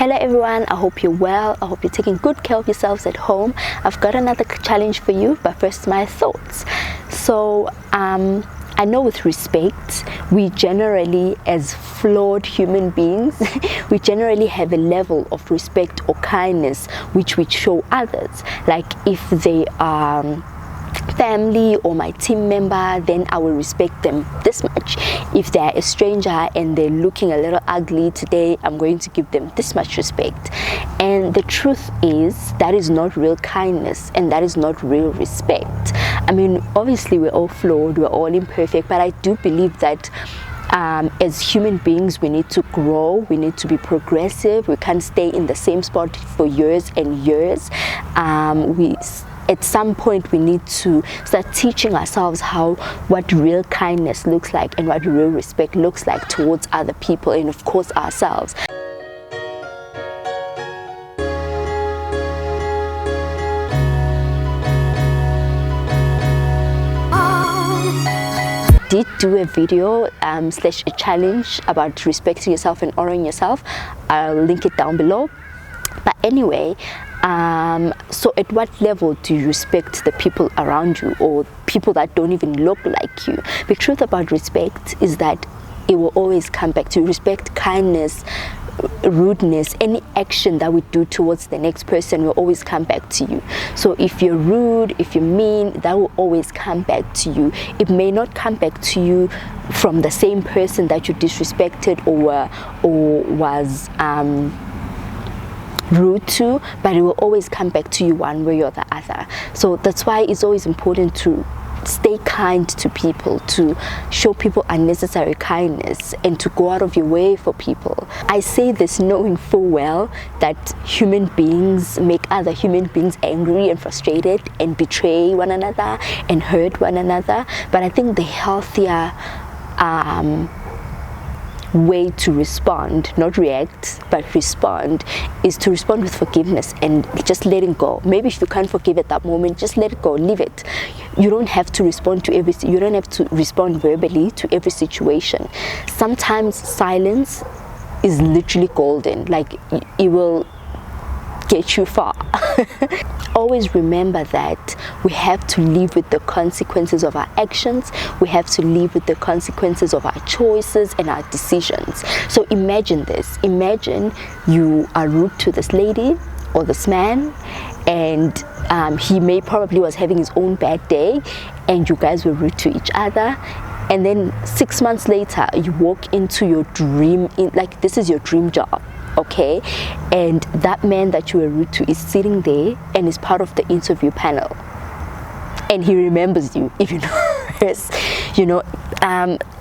Hello everyone, I hope you're well. I hope you're taking good care of yourselves at home. I've got another challenge for you, but first my thoughts. So I know with respect, we generally, as flawed human beings, we generally have a level of respect or kindness which we show others. Like if they are family or my team member, then I will respect them this much. If they're a stranger and they're looking a little ugly today, I'm going to give them this much respect. And the truth is that is not real kindness, and that is not real respect. I mean, obviously we're all flawed, we're all imperfect, but I do believe that as human beings, we need to grow, we need to be progressive. We can't stay in the same spot for years and years. At some point we need to start teaching ourselves what real kindness looks like and what real respect looks like towards other people and of course ourselves. Did do a video slash a challenge about respecting yourself and honoring yourself. I'll link it down below. But anyway, so at what level do you respect the people around you or people that don't even look like you? The truth about respect is that it will always come back to respect, kindness, rudeness. Any action that we do towards the next person will always come back to you. So if you're rude, if you're mean, that will always come back to you. It may not come back to you from the same person that you disrespected or was rude to, but it will always come back to you one way or the other. So that's why it's always important to stay kind to people, to show people unnecessary kindness, and to go out of your way for people. I say this knowing full well that human beings make other human beings angry and frustrated and betray one another and hurt one another, but I think the healthier way to respond, not react but respond, is to respond with forgiveness and just letting go. Maybe if you can't forgive at that moment, just let it go, leave it. You don't have to respond to you don't have to respond verbally to every situation. Sometimes silence is literally golden, like it will get you far. Always remember that we have to live with the consequences of our actions. We have to live with the consequences of our choices and our decisions. So imagine this. Imagine you are rude to this lady or this man, and he probably was having his own bad day, and you guys were rude to each other. And then 6 months later, you walk into your dream, like this is your dream job. Okay, and that man that you were rude to is sitting there and is part of the interview panel, and he remembers you, even worse. You know,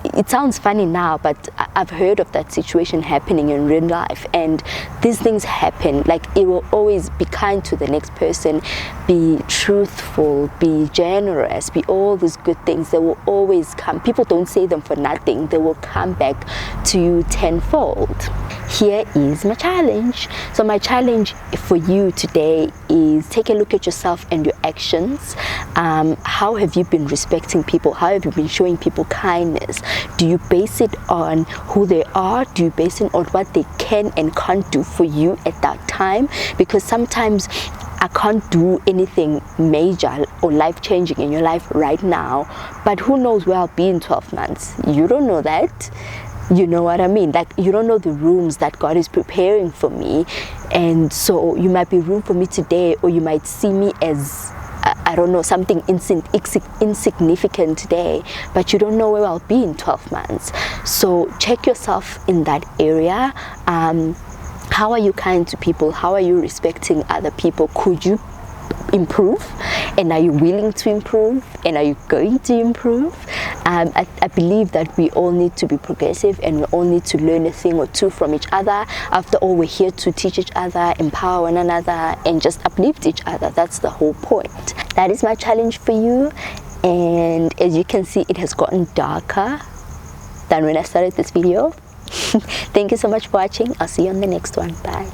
it sounds funny now, but I've heard of that situation happening in real life, and these things happen. Like, it will always be kind to the next person, be truthful, be generous, be all these good things. They will always come. People don't say them for nothing. They will come back to you tenfold. Here is my challenge. So my challenge for you today is take a look at yourself and your actions. How have you been respecting people? How have you been showing people kindness? Do you base it on who they are? Do you base it on what they can and can't do for you at that time? Because sometimes I can't do anything major or life-changing in your life right now, but who knows where I'll be in 12 months? You don't know that. You know what I mean? Like, you don't know the rooms that God is preparing for me, and so you might be room for me today, or you might see me as I don't know, something insignificant today, but you don't know where I'll be in 12 months. So check yourself in that area. How are you kind to people? How are you respecting other people? Could you improve? And are you willing to improve? And are you going to improve? I believe that we all need to be progressive, and we all need to learn a thing or two from each other. After all, we're here to teach each other, empower one another, and just uplift each other. That's the whole point. That is my challenge for you. And as you can see, it has gotten darker than when I started this video. Thank you so much for watching. I'll see you on the next one. Bye.